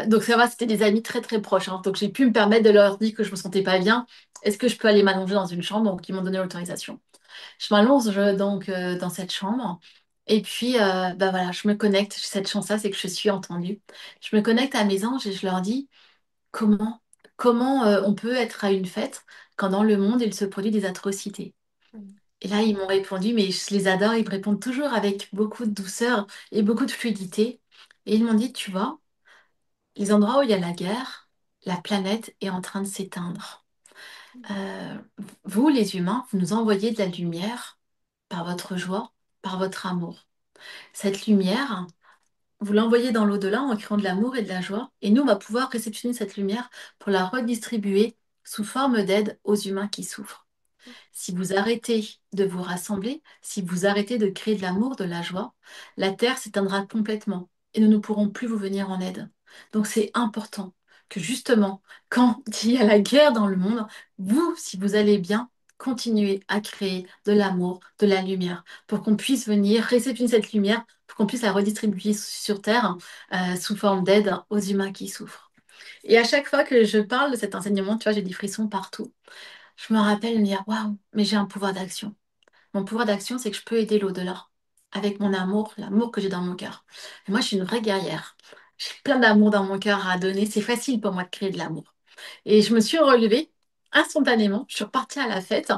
donc ça va, c'était des amis très très proches, hein. Donc j'ai pu me permettre de leur dire que je me sentais pas bien. Est-ce que je peux aller m'allonger dans une chambre? Donc ils m'ont donné l'autorisation. Je m'allonge donc dans cette chambre. Et puis, bah voilà, je me connecte. Cette chance-là, c'est que je suis entendue. Je me connecte à mes anges et je leur dis comment, comment on peut être à une fête quand dans le monde il se produit des atrocités. Et là, ils m'ont répondu, mais je les adore. Ils me répondent toujours avec beaucoup de douceur et beaucoup de fluidité. Et ils m'ont dit, tu vois. Les endroits où il y a la guerre, la planète est en train de s'éteindre. Euh, Vous, les humains, vous nous envoyez de la lumière par votre joie, par votre amour. Cette lumière, vous l'envoyez dans l'au-delà en créant de l'amour et de la joie, et nous, on va pouvoir réceptionner cette lumière pour la redistribuer sous forme d'aide aux humains qui souffrent. Si vous arrêtez de vous rassembler, si vous arrêtez de créer de l'amour, de la joie, la Terre s'éteindra complètement et nous ne pourrons plus vous venir en aide. Donc c'est important que justement, quand il y a la guerre dans le monde, vous, si vous allez bien, continuez à créer de l'amour, de la lumière, pour qu'on puisse venir réceptionner cette lumière, pour qu'on puisse la redistribuer sur Terre sous forme d'aide aux humains qui souffrent. Et à chaque fois que je parle de cet enseignement, tu vois, j'ai des frissons partout. Je me rappelle me dire, waouh, mais j'ai un pouvoir d'action. Mon pouvoir d'action, c'est que je peux aider l'au-delà avec mon amour, l'amour que j'ai dans mon cœur. Et moi, je suis une vraie guerrière. J'ai plein d'amour dans mon cœur à donner. C'est facile pour moi de créer de l'amour. Et je me suis relevée instantanément. Je suis repartie à la fête.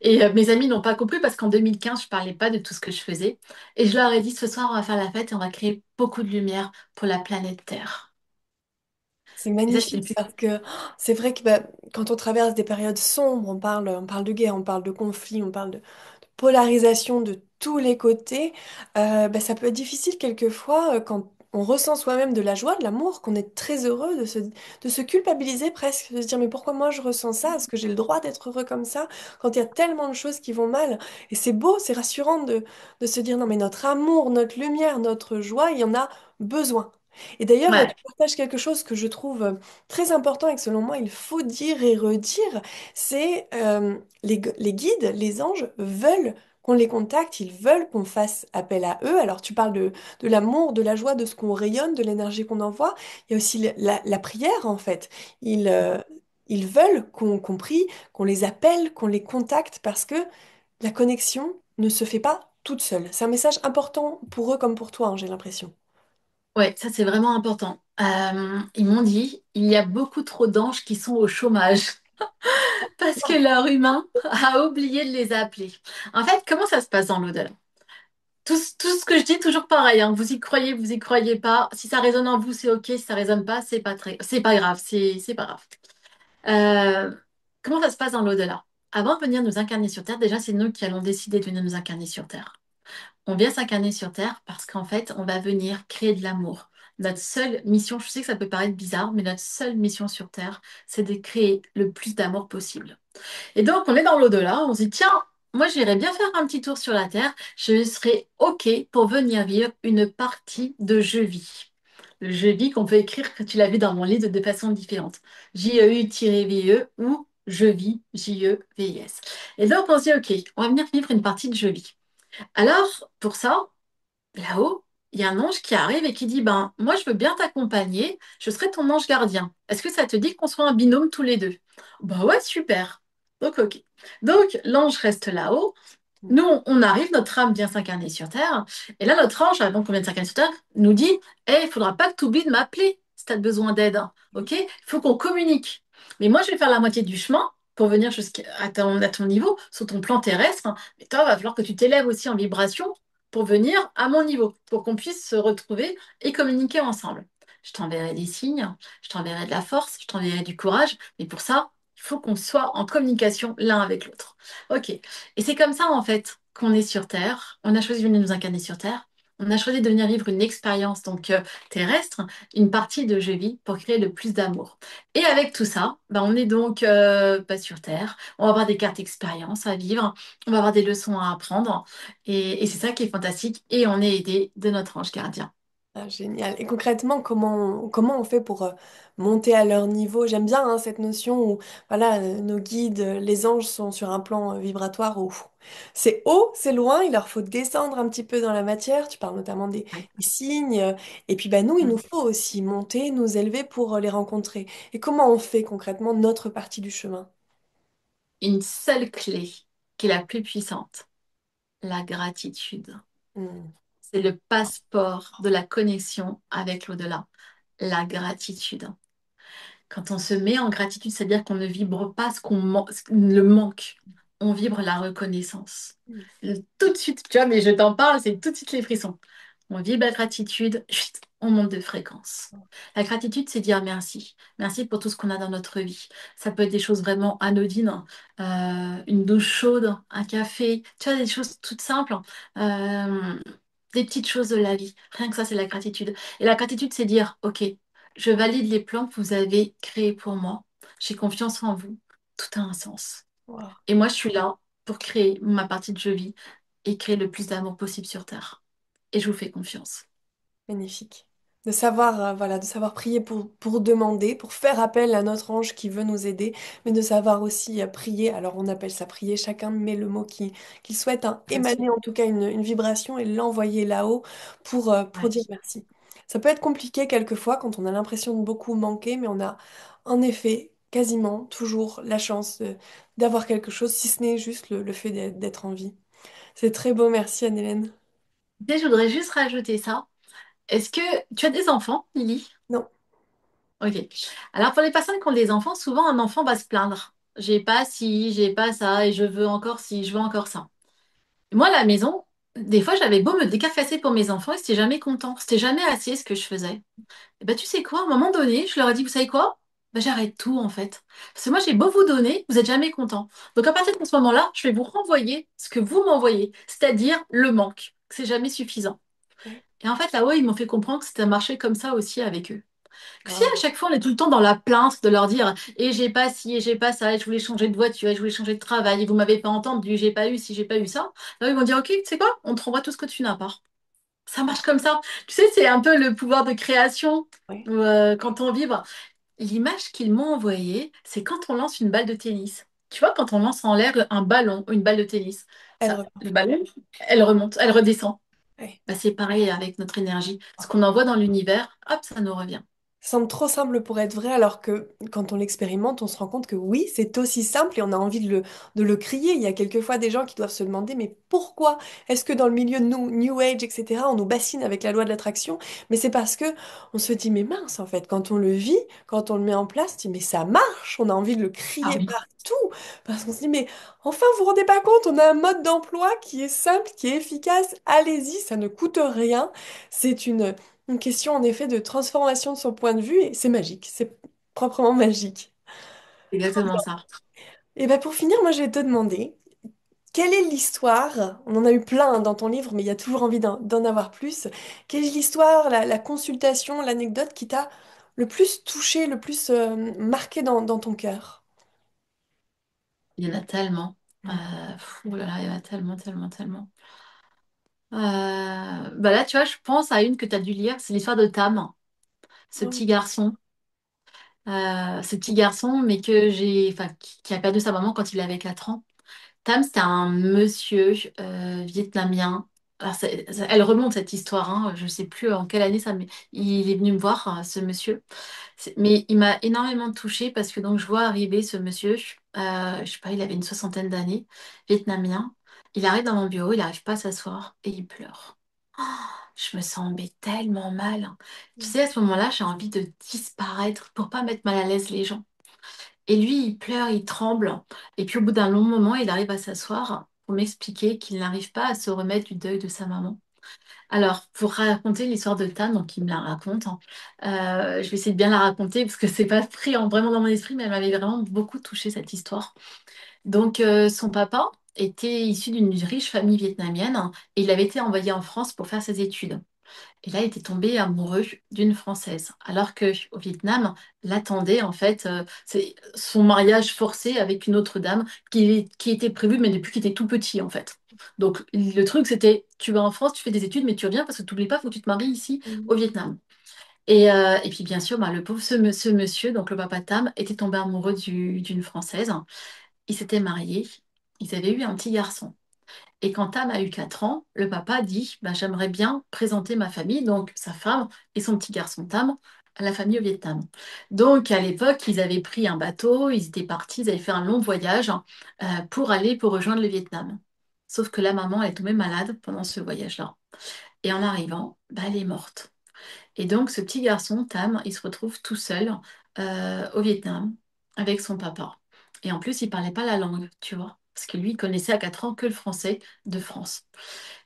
Et mes amis n'ont pas compris parce qu'en 2015, je parlais pas de tout ce que je faisais. Et je leur ai dit, ce soir, on va faire la fête et on va créer beaucoup de lumière pour la planète Terre. C'est Et ça, c'était magnifique le plus... parce que c'est vrai que bah, quand on traverse des périodes sombres, on parle de guerre, on parle de conflit, on parle de polarisation de tous les côtés, bah, ça peut être difficile quelquefois quand on ressent soi-même de la joie, de l'amour, qu'on est très heureux de se culpabiliser presque, de se dire mais pourquoi moi je ressens ça? Est-ce que j'ai le droit d'être heureux comme ça? Quand il y a tellement de choses qui vont mal. Et c'est beau, c'est rassurant de se dire non mais notre amour, notre lumière, notre joie, il y en a besoin. Et d'ailleurs, Ouais, tu partages quelque chose que je trouve très important et que selon moi, il faut dire et redire, c'est les guides, les anges veulent qu'on les contacte, ils veulent qu'on fasse appel à eux. Alors tu parles de l'amour, de la joie, de ce qu'on rayonne, de l'énergie qu'on envoie. Il y a aussi la prière en fait. Ils veulent qu'on prie, qu'on les appelle, qu'on les contacte parce que la connexion ne se fait pas toute seule. C'est un message important pour eux comme pour toi, hein, j'ai l'impression. Ouais, ça c'est vraiment important. Ils m'ont dit, il y a beaucoup trop d'anges qui sont au chômage parce que leur humain a oublié de les appeler. En fait, comment ça se passe dans l'au-delà? Tout ce que je dis, toujours pareil, hein. Vous y croyez pas. Si ça résonne en vous, c'est ok. Si ça résonne pas, c'est pas grave. C'est pas grave. Euh, Comment ça se passe dans l'au-delà? Avant de venir nous incarner sur Terre, déjà, c'est nous qui allons décider de venir nous incarner sur Terre. On vient s'incarner sur Terre parce qu'en fait, on va venir créer de l'amour. Notre seule mission, je sais que ça peut paraître bizarre, mais notre seule mission sur Terre, c'est de créer le plus d'amour possible. Et donc, on est dans l'au-delà, on se dit, tiens, moi, j'irais bien faire un petit tour sur la Terre, je serais OK pour venir vivre une partie de je vis. Le je vis qu'on peut écrire, que tu l'as vu dans mon livre, de façon différente. J-E-U-V-E ou je vis, J-E-V-I-S. Et donc, on se dit, OK, on va venir vivre une partie de je vis. Alors, pour ça, là-haut, il y a un ange qui arrive et qui dit, ben, moi, je veux bien t'accompagner, je serai ton ange gardien. Est-ce que ça te dit qu'on soit un binôme tous les deux? Bah ouais, super. Donc, ok. Donc, l'ange reste là-haut. Nous, on arrive, notre âme vient s'incarner sur Terre. Et là, notre ange, avant qu'on vienne s'incarner sur Terre, nous dit, il faudra pas que tu oublies de m'appeler si tu as besoin d'aide. OK? Il faut qu'on communique. Mais moi, je vais faire la moitié du chemin pour venir à ton niveau, sur ton plan terrestre. Mais toi, il va falloir que tu t'élèves aussi en vibration pour venir à mon niveau, pour qu'on puisse se retrouver et communiquer ensemble. Je t'enverrai des signes, je t'enverrai de la force, je t'enverrai du courage. Mais pour ça, il faut qu'on soit en communication l'un avec l'autre. OK. Et c'est comme ça, en fait, qu'on est sur Terre. On a choisi de venir nous incarner sur Terre. On a choisi de venir vivre une expérience terrestre, une partie de je vis pour créer le plus d'amour. Et avec tout ça, ben, on est donc pas sur Terre. On va avoir des cartes expérience à vivre. On va avoir des leçons à apprendre. Et c'est ça qui est fantastique. Et on est aidé de notre ange gardien. Ah, génial. Et concrètement, comment on fait pour monter à leur niveau? J'aime bien hein, cette notion où voilà, nos guides, les anges sont sur un plan vibratoire où c'est haut, c'est loin, il leur faut descendre un petit peu dans la matière. Tu parles notamment Ouais. des signes. Et puis bah, nous, il nous faut aussi monter, nous élever pour les rencontrer. Et comment on fait concrètement notre partie du chemin? Une seule clé qui est la plus puissante, la gratitude. Hmm. C'est le passeport de la connexion avec l'au-delà, la gratitude. Quand on se met en gratitude, c'est-à-dire qu'on ne vibre pas le manque, on vibre la reconnaissance. Tout de suite, tu vois, mais je t'en parle, c'est tout de suite les frissons. On vibre la gratitude, chut, on monte de fréquence. La gratitude, c'est dire merci. Merci pour tout ce qu'on a dans notre vie. Ça peut être des choses vraiment anodines, une douche chaude, un café, tu vois, des choses toutes simples, euh, des petites choses de la vie. Rien que ça, c'est la gratitude. Et la gratitude, c'est dire, OK, je valide les plans que vous avez créés pour moi. J'ai confiance en vous. Tout a un sens. Wow. Et moi, je suis là pour créer ma partie de je vis et créer le plus d'amour possible sur Terre. Et je vous fais confiance. Magnifique. De savoir, voilà, de savoir prier pour demander, pour faire appel à notre ange qui veut nous aider, mais de savoir aussi prier. Alors on appelle ça prier, chacun met le mot qu'il souhaite, hein, Bien sûr. émaner en tout cas une vibration et l'envoyer là-haut pour Ouais. dire merci. Ça peut être compliqué quelquefois quand on a l'impression de beaucoup manquer, mais on a en effet quasiment toujours la chance d'avoir quelque chose, si ce n'est juste le fait d'être en vie. C'est très beau, merci Anne-Hélène. Et je voudrais juste rajouter ça. Est-ce que tu as des enfants, Lily? Non. Ok. Alors, pour les personnes qui ont des enfants, souvent un enfant va se plaindre. J'ai pas ci, j'ai pas ça, et je veux encore ci, je veux encore ça. Moi, à la maison, des fois, j'avais beau me décarcasser pour mes enfants, ils n'étaient jamais contents. C'était jamais assez ce que je faisais. Et ben, tu sais quoi, à un moment donné, je leur ai dit, vous savez quoi? Ben, j'arrête tout, en fait. Parce que moi, j'ai beau vous donner, vous n'êtes jamais contents. Donc, à partir de ce moment-là, je vais vous renvoyer ce que vous m'envoyez, c'est-à-dire le manque. Que c'est jamais suffisant. Ouais. Et en fait, là-haut, ils m'ont fait comprendre que c'était marché comme ça aussi avec eux. Que si à Wow. chaque fois on est tout le temps dans la plainte de leur dire et j'ai pas ci et j'ai pas ça et je voulais changer de voiture et je voulais changer de travail et vous m'avez pas entendu, j'ai pas eu ci, j'ai pas eu ça, là ils vont dire ok, tu sais quoi, on te renvoie tout ce que tu n'as pas. Ça marche comme ça. Tu sais, c'est un peu le pouvoir de création Ouais. quand on vibre. L'image qu'ils m'ont envoyée, c'est quand on lance une balle de tennis. Tu vois, quand on lance en l'air un ballon ou une balle de tennis, Elle ça, revient. le ballon, elle remonte, elle redescend. Ouais. Bah, c'est pareil avec notre énergie. Ce qu'on envoie dans l'univers, hop, ça nous revient. semble trop simple pour être vrai, alors que quand on l'expérimente, on se rend compte que oui, c'est aussi simple et on a envie de le crier. Il y a quelquefois des gens qui doivent se demander, mais pourquoi est-ce que dans le milieu de New Age, etc., on nous bassine avec la loi de l'attraction? Mais c'est parce que on se dit, mais mince, en fait, quand on le vit, quand on le met en place, on se dit, mais ça marche, on a envie de le Ah crier oui. partout. Parce qu'on se dit, mais enfin, vous vous rendez pas compte, on a un mode d'emploi qui est simple, qui est efficace, allez-y, ça ne coûte rien. C'est une question en effet de transformation de son point de vue et c'est magique, c'est proprement magique. C'est exactement ça. Et ben pour finir, moi je vais te demander, quelle est l'histoire? On en a eu plein hein, dans ton livre, mais il y a toujours envie d'en avoir plus. Quelle est l'histoire, la consultation, l'anecdote qui t'a le plus touché, le plus marqué dans ton cœur? Il y en a tellement. Mm. Oh là là, il y en a tellement, tellement, tellement. Bah là, tu vois, je pense à une que tu as dû lire, c'est l'histoire de Tam, ce Mm. petit garçon. Ce petit garçon, mais que enfin, qui a perdu sa maman quand il avait 4 ans. Tam, c'était un monsieur vietnamien. Alors, elle remonte cette histoire, hein, je ne sais plus en quelle année ça, mais il est venu me voir, ce monsieur. Mais il m'a énormément touchée parce que donc je vois arriver ce monsieur, je sais pas, il avait une soixantaine d'années, vietnamien. Il arrive dans mon bureau, il n'arrive pas à s'asseoir et il pleure. Oh, je me sens mais tellement mal. Tu sais, à ce moment-là, j'ai envie de disparaître pour pas mettre mal à l'aise les gens. Et lui, il pleure, il tremble. Et puis au bout d'un long moment, il arrive à s'asseoir pour m'expliquer qu'il n'arrive pas à se remettre du deuil de sa maman. Alors, pour raconter l'histoire de Tam, donc il me la raconte, hein, je vais essayer de bien la raconter parce que c'est pas pris vraiment dans mon esprit, mais elle m'avait vraiment beaucoup touchée cette histoire. Donc, son papa était issu d'une riche famille vietnamienne et il avait été envoyé en France pour faire ses études. Et là, il était tombé amoureux d'une Française, alors que au Vietnam, l'attendait en fait, c'est son mariage forcé avec une autre dame qui était prévu, mais depuis qu'il était tout petit en fait. Donc le truc, c'était, tu vas en France, tu fais des études, mais tu reviens parce que tu n'oublies pas, faut que tu te maries ici Mm. au Vietnam. Et puis bien sûr, bah, le pauvre ce monsieur, donc le papa Tam, était tombé amoureux d'une Française. Ils s'étaient mariés, ils avaient eu un petit garçon. Et quand Tam a eu 4 ans, le papa dit, bah, j'aimerais bien présenter ma famille, donc sa femme et son petit garçon Tam, à la famille au Vietnam. Donc à l'époque, ils avaient pris un bateau, ils étaient partis, ils avaient fait un long voyage pour rejoindre le Vietnam. Sauf que la maman, elle est tombée malade pendant ce voyage-là. Et en arrivant, bah, elle est morte. Et donc ce petit garçon, Tam, il se retrouve tout seul au Vietnam avec son papa. Et en plus, il parlait pas la langue, tu vois. Parce que lui, il connaissait à 4 ans que le français de France.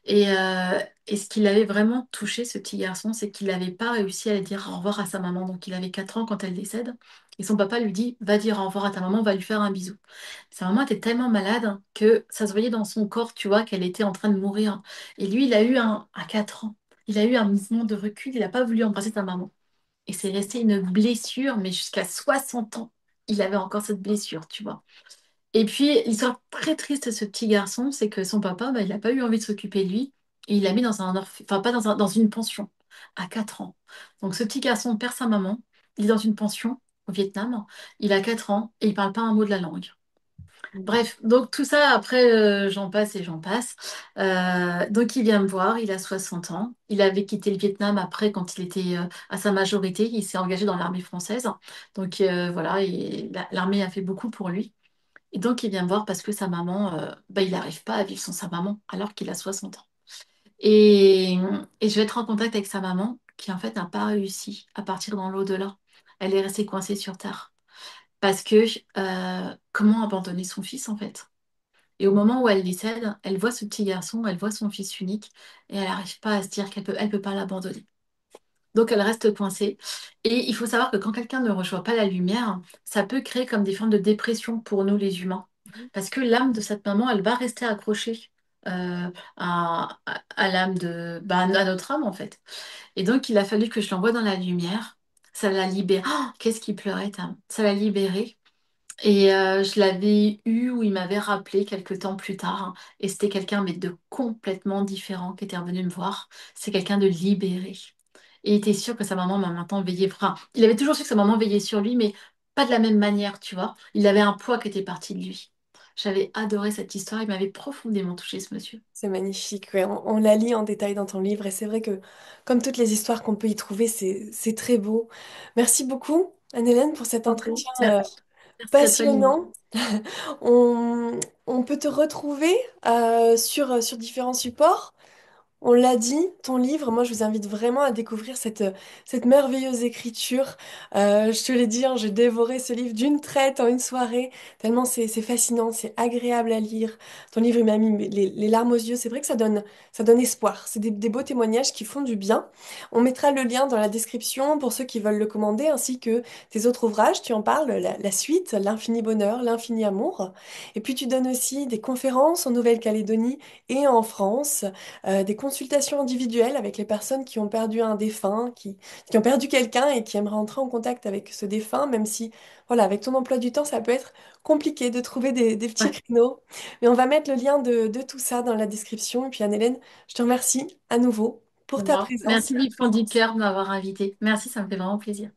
Et ce qui l'avait vraiment touché, ce petit garçon, c'est qu'il n'avait pas réussi à dire au revoir à sa maman. Donc il avait 4 ans quand elle décède. Et son papa lui dit, va dire au revoir à ta maman, va lui faire un bisou. Sa maman était tellement malade que ça se voyait dans son corps, tu vois, qu'elle était en train de mourir. Et lui, à 4 ans, il a eu un mouvement de recul, il n'a pas voulu embrasser sa maman. Et c'est resté une blessure, mais jusqu'à 60 ans, il avait encore cette blessure, tu vois. Et puis, l'histoire très triste de ce petit garçon, c'est que son papa, bah, il n'a pas eu envie de s'occuper de lui. Et il l'a mis dans enfin, pas dans une pension, à 4 ans. Donc, ce petit garçon perd sa maman. Il est dans une pension au Vietnam. Il a 4 ans et il parle pas un mot de la langue. Bref, donc tout ça, après, j'en passe et j'en passe. Donc il vient me voir, il a 60 ans. Il avait quitté le Vietnam après, quand il était à sa majorité. Il s'est engagé dans l'armée française. Donc voilà, et l'armée a fait beaucoup pour lui. Et donc il vient me voir parce que sa maman, bah, il n'arrive pas à vivre sans sa maman alors qu'il a 60 ans. Et, et je vais être en contact avec sa maman qui en fait n'a pas réussi à partir dans l'au-delà. Elle est restée coincée sur Terre. Parce que comment abandonner son fils en fait? Et au moment où elle décède, elle voit ce petit garçon, elle voit son fils unique, et elle n'arrive pas à se dire elle peut pas l'abandonner. Donc elle reste coincée. Et il faut savoir que quand quelqu'un ne reçoit pas la lumière, ça peut créer comme des formes de dépression pour nous les humains. Parce que l'âme de cette maman, elle va rester accrochée à l'âme à notre âme en fait. Et donc il a fallu que je l'envoie dans la lumière. Ça l'a libérée. Oh, qu'est-ce qui pleurait, Tam? Ça l'a libérée. Et je l'avais eu où il m'avait rappelé quelques temps plus tard, hein. Et c'était quelqu'un mais de complètement différent qui était revenu me voir. C'est quelqu'un de libéré. Et il était sûr que sa maman m'a maintenant veillé. Enfin, il avait toujours su que sa maman veillait sur lui, mais pas de la même manière, tu vois. Il avait un poids qui était parti de lui. J'avais adoré cette histoire, il m'avait profondément touchée ce monsieur. C'est magnifique, ouais. On la lit en détail dans ton livre et c'est vrai que comme toutes les histoires qu'on peut y trouver, c'est très beau. Merci beaucoup, Anne-Hélène, pour cet En tout, entretien merci à toi, Lily. passionnant. On peut te retrouver sur différents supports. On l'a dit, ton livre, moi je vous invite vraiment à découvrir cette merveilleuse écriture. Je te l'ai dit, hein, j'ai dévoré ce livre d'une traite en une soirée, tellement c'est fascinant, c'est agréable à lire. Ton livre, il m'a mis les larmes aux yeux. C'est vrai que ça donne espoir. C'est des beaux témoignages qui font du bien. On mettra le lien dans la description pour ceux qui veulent le commander, ainsi que tes autres ouvrages. Tu en parles, la suite, L'infini bonheur, l'infini amour. Et puis tu donnes aussi des conférences en Nouvelle-Calédonie et en France, des consultations individuelles avec les personnes qui ont perdu un défunt, qui ont perdu quelqu'un et qui aimeraient entrer en contact avec ce défunt, même si, voilà, avec ton emploi du temps, ça peut être compliqué de trouver des petits Ouais, créneaux. Mais on va mettre le lien de tout ça dans la description. Et puis Anne-Hélène, je te remercie à nouveau pour pour ta moi. présence. Merci du fond du cœur de m'avoir invité. Merci, ça me fait vraiment plaisir.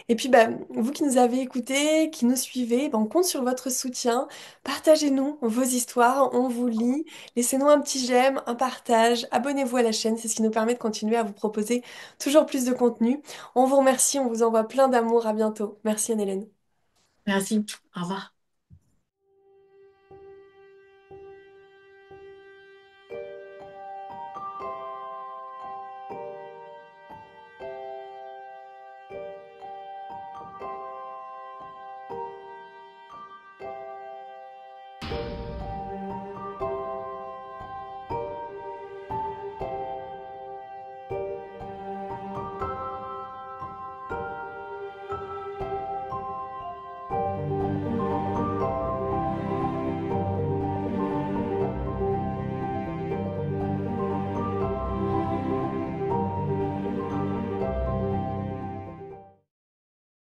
Et puis, bah, vous qui nous avez écoutés, qui nous suivez, bah, on compte sur votre soutien. Partagez-nous vos histoires, on vous lit. Laissez-nous un petit j'aime, un partage. Abonnez-vous à la chaîne, c'est ce qui nous permet de continuer à vous proposer toujours plus de contenu. On vous remercie, on vous envoie plein d'amour. À bientôt. Merci Anne-Hélène. Merci. Au revoir.